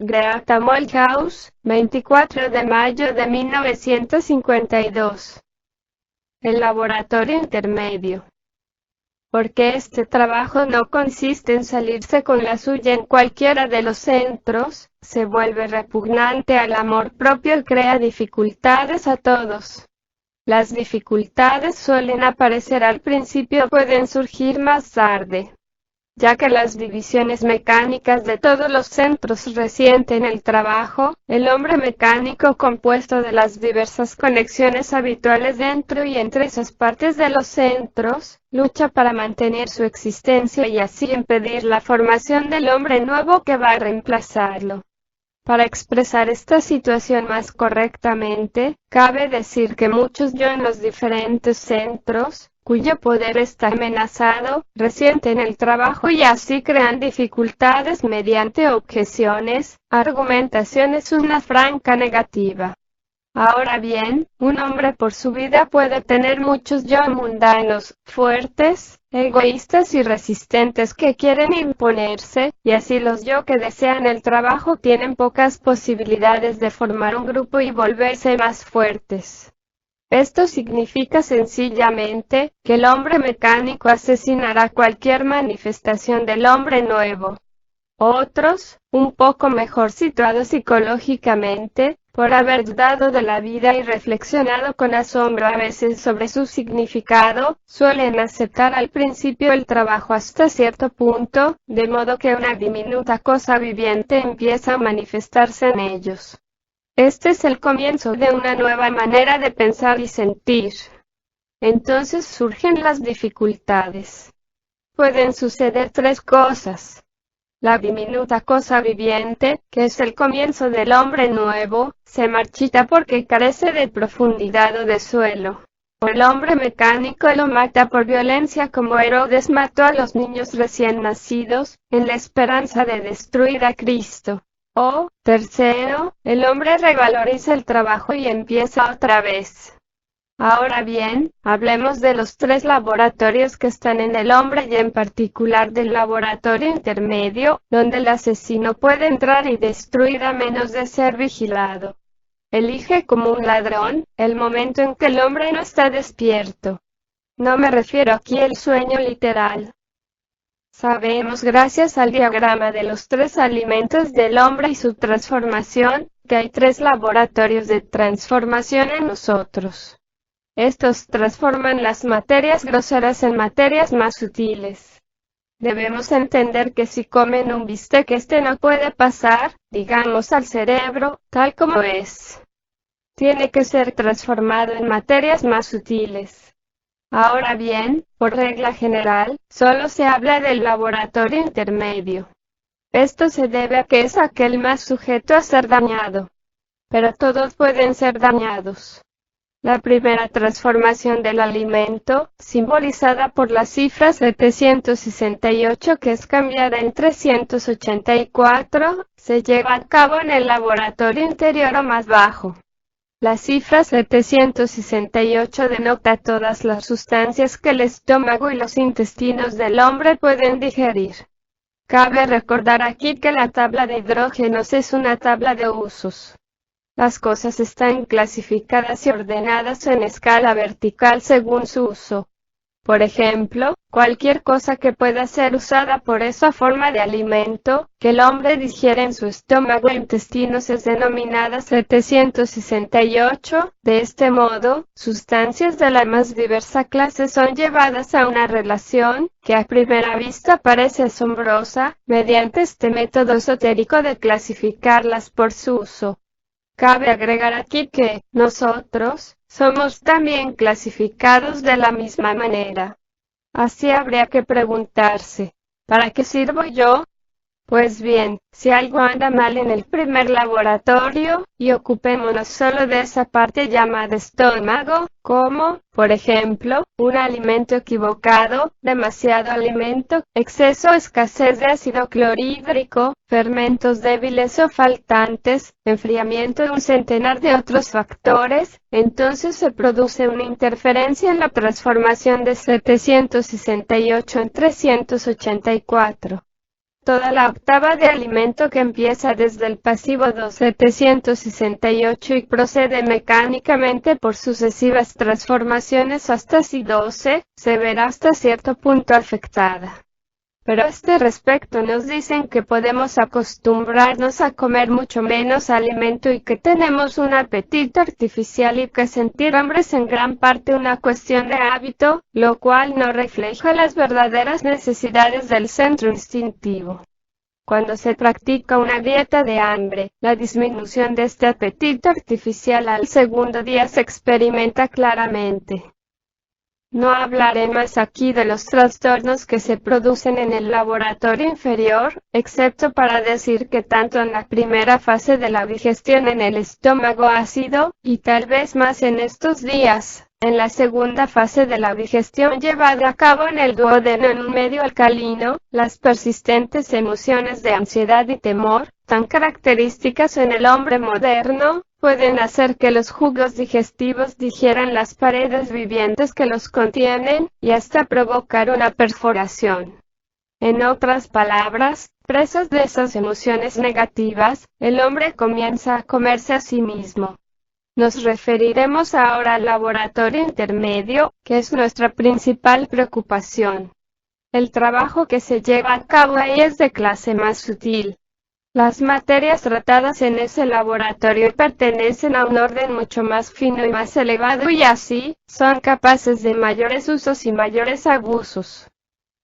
Greta Malthouse, 24 de mayo de 1952. El laboratorio intermedio. Porque este trabajo no consiste en salirse con la suya en cualquiera de los centros, se vuelve repugnante al amor propio y crea dificultades a todos. Las dificultades suelen aparecer al principio o pueden surgir más tarde, ya que las divisiones mecánicas de todos los centros resienten el trabajo. El hombre mecánico, compuesto de las diversas conexiones habituales dentro y entre esas partes de los centros, lucha para mantener su existencia y así impedir la formación del hombre nuevo que va a reemplazarlo. Para expresar esta situación más correctamente, cabe decir que muchos yo en los diferentes centros, cuyo poder está amenazado, resienten el trabajo y así crean dificultades mediante objeciones, argumentaciones, una franca negativa. Ahora bien, un hombre por su vida puede tener muchos yo mundanos, fuertes, egoístas y resistentes que quieren imponerse, y así los yo que desean el trabajo tienen pocas posibilidades de formar un grupo y volverse más fuertes. Esto significa sencillamente que el hombre mecánico asesinará cualquier manifestación del hombre nuevo. Otros, un poco mejor situados psicológicamente, por haber dudado de la vida y reflexionado con asombro a veces sobre su significado, suelen aceptar al principio el trabajo hasta cierto punto, de modo que una diminuta cosa viviente empieza a manifestarse en ellos. Este es el comienzo de una nueva manera de pensar y sentir. Entonces surgen las dificultades. Pueden suceder tres cosas. La diminuta cosa viviente, que es el comienzo del hombre nuevo, se marchita porque carece de profundidad o de suelo. O el hombre mecánico lo mata por violencia como Herodes mató a los niños recién nacidos, en la esperanza de destruir a Cristo. O, tercero, el hombre revaloriza el trabajo y empieza otra vez. Ahora bien, hablemos de los tres laboratorios que están en el hombre y en particular del laboratorio intermedio, donde el asesino puede entrar y destruir a menos de ser vigilado. Elige como un ladrón el momento en que el hombre no está despierto. No me refiero aquí al sueño literal. Sabemos gracias al diagrama de los tres alimentos del hombre y su transformación, que hay tres laboratorios de transformación en nosotros. Estos transforman las materias groseras en materias más sutiles. Debemos entender que si comen un bistec este no puede pasar, digamos, al cerebro, tal como es. Tiene que ser transformado en materias más sutiles. Ahora bien, por regla general, solo se habla del laboratorio intermedio. Esto se debe a que es aquel más sujeto a ser dañado. Pero todos pueden ser dañados. La primera transformación del alimento, simbolizada por la cifra 768 que es cambiada en 384, se lleva a cabo en el laboratorio interior o más bajo. La cifra 768 denota todas las sustancias que el estómago y los intestinos del hombre pueden digerir. Cabe recordar aquí que la tabla de hidrógenos es una tabla de usos. Las cosas están clasificadas y ordenadas en escala vertical según su uso. Por ejemplo, cualquier cosa que pueda ser usada por esa forma de alimento, que el hombre digiere en su estómago e intestinos es denominada 768. De este modo, sustancias de la más diversa clase son llevadas a una relación, que a primera vista parece asombrosa, mediante este método esotérico de clasificarlas por su uso. Cabe agregar aquí que, nosotros, somos también clasificados de la misma manera. Así habría que preguntarse, ¿para qué sirvo yo? Pues bien, si algo anda mal en el primer laboratorio, y ocupémonos solo de esa parte llamada estómago, como, por ejemplo, un alimento equivocado, demasiado alimento, exceso o escasez de ácido clorhídrico, fermentos débiles o faltantes, enfriamiento y un centenar de otros factores, entonces se produce una interferencia en la transformación de 768 en 384. Toda la octava de alimento que empieza desde el pasivo 2768 y procede mecánicamente por sucesivas transformaciones hasta Si12, se verá hasta cierto punto afectada. Pero a este respecto nos dicen que podemos acostumbrarnos a comer mucho menos alimento y que tenemos un apetito artificial y que sentir hambre es en gran parte una cuestión de hábito, lo cual no refleja las verdaderas necesidades del centro instintivo. Cuando se practica una dieta de hambre, la disminución de este apetito artificial al segundo día se experimenta claramente. No hablaré más aquí de los trastornos que se producen en el laboratorio inferior, excepto para decir que tanto en la primera fase de la digestión en el estómago ácido, y tal vez más en estos días, en la segunda fase de la digestión llevada a cabo en el duodeno en un medio alcalino, las persistentes emociones de ansiedad y temor, tan características en el hombre moderno, pueden hacer que los jugos digestivos digieran las paredes vivientes que los contienen, y hasta provocar una perforación. En otras palabras, presos de esas emociones negativas, el hombre comienza a comerse a sí mismo. Nos referiremos ahora al laboratorio intermedio, que es nuestra principal preocupación. El trabajo que se lleva a cabo ahí es de clase más sutil. Las materias tratadas en ese laboratorio pertenecen a un orden mucho más fino y más elevado y así, son capaces de mayores usos y mayores abusos.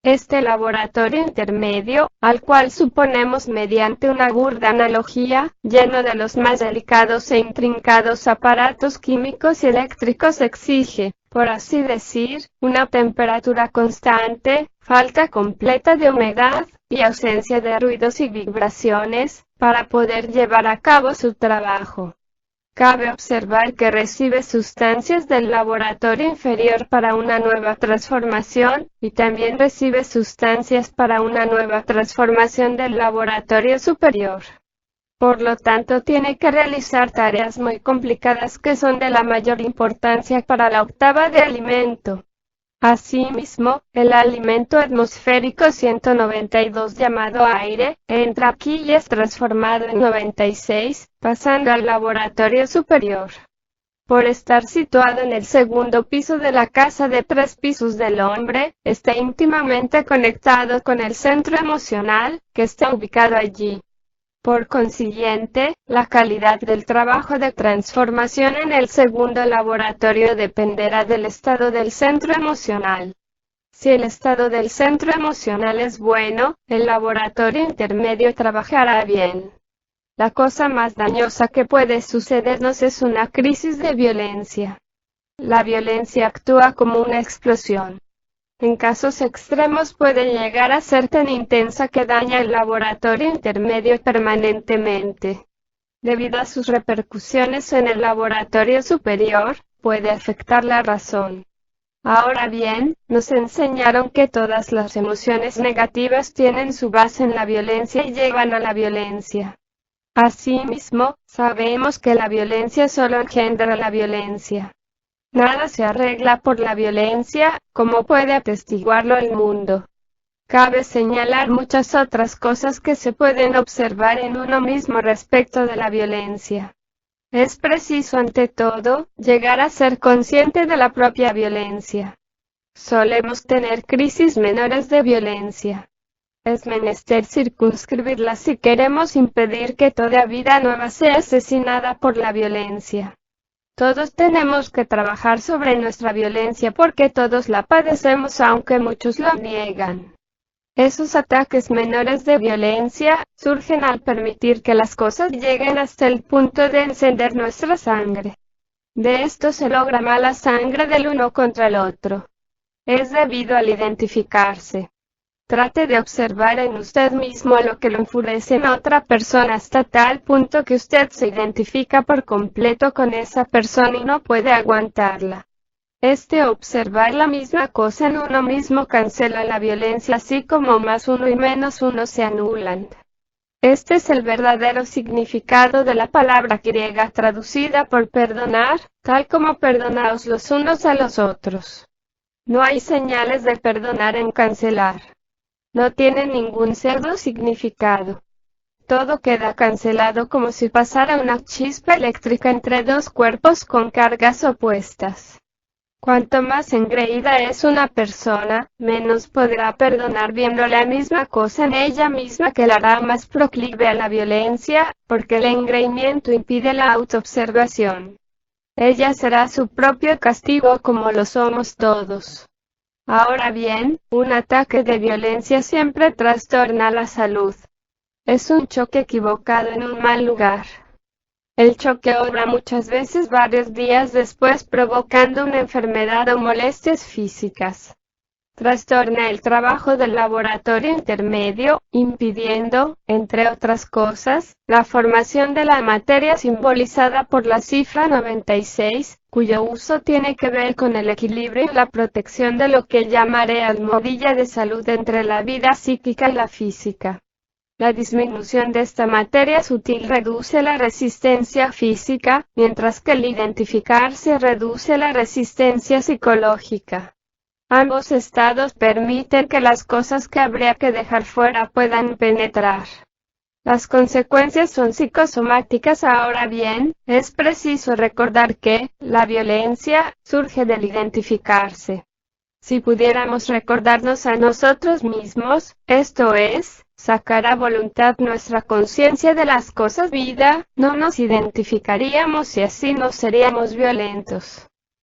Este laboratorio intermedio, al cual suponemos mediante una burda analogía, lleno de los más delicados e intrincados aparatos químicos y eléctricos exige, por así decir, una temperatura constante, falta completa de humedad, y ausencia de ruidos y vibraciones, para poder llevar a cabo su trabajo. Cabe observar que recibe sustancias del laboratorio inferior para una nueva transformación, y también recibe sustancias para una nueva transformación del laboratorio superior. Por lo tanto, tiene que realizar tareas muy complicadas que son de la mayor importancia para la octava de alimento. Asimismo, el alimento atmosférico 192 llamado aire, entra aquí y es transformado en 96, pasando al laboratorio superior. Por estar situado en el segundo piso de la casa de 3 pisos del hombre, está íntimamente conectado con el centro emocional, que está ubicado allí. Por consiguiente, la calidad del trabajo de transformación en el segundo laboratorio dependerá del estado del centro emocional. Si el estado del centro emocional es bueno, el laboratorio intermedio trabajará bien. La cosa más dañosa que puede sucedernos es una crisis de violencia. La violencia actúa como una explosión. En casos extremos puede llegar a ser tan intensa que daña el laboratorio intermedio permanentemente. Debido a sus repercusiones en el laboratorio superior, puede afectar la razón. Ahora bien, nos enseñaron que todas las emociones negativas tienen su base en la violencia y llevan a la violencia. Asimismo, sabemos que la violencia solo engendra la violencia. Nada se arregla por la violencia, como puede atestiguarlo el mundo. Cabe señalar muchas otras cosas que se pueden observar en uno mismo respecto de la violencia. Es preciso ante todo, llegar a ser consciente de la propia violencia. Solemos tener crisis menores de violencia. Es menester circunscribirla si queremos impedir que toda vida nueva sea asesinada por la violencia. Todos tenemos que trabajar sobre nuestra violencia porque todos la padecemos aunque muchos lo niegan. Esos ataques menores de violencia surgen al permitir que las cosas lleguen hasta el punto de encender nuestra sangre. De esto se logra mala sangre del uno contra el otro. Es debido al identificarse. Trate de observar en usted mismo lo que lo enfurece en otra persona hasta tal punto que usted se identifica por completo con esa persona y no puede aguantarla. Observar la misma cosa en uno mismo cancela la violencia así como más uno y menos uno se anulan. Este es el verdadero significado de la palabra griega traducida por perdonar, tal como perdonaos los unos a los otros. No hay señales de perdonar en cancelar. No tiene ningún pseudo significado. Todo queda cancelado como si pasara una chispa eléctrica entre dos cuerpos con cargas opuestas. Cuanto más engreída es una persona, menos podrá perdonar viendo la misma cosa en ella misma que la hará más proclive a la violencia, porque el engreimiento impide la autoobservación. Ella será su propio castigo como lo somos todos. Ahora bien, un ataque de violencia siempre trastorna la salud. Es un choque equivocado en un mal lugar. El choque obra muchas veces varios días después provocando una enfermedad o molestias físicas. Trastorna el trabajo del laboratorio intermedio, impidiendo, entre otras cosas, la formación de la materia simbolizada por la cifra 96, cuyo uso tiene que ver con el equilibrio y la protección de lo que llamaré almohadilla de salud entre la vida psíquica y la física. La disminución de esta materia sutil reduce la resistencia física, mientras que el identificarse reduce la resistencia psicológica. Ambos estados permiten que las cosas que habría que dejar fuera puedan penetrar. Las consecuencias son psicosomáticas. Ahora bien, es preciso recordar que la violencia surge del identificarse. Si pudiéramos recordarnos a nosotros mismos, esto es, sacar a voluntad nuestra conciencia de las cosas vida, no nos identificaríamos y así no seríamos violentos.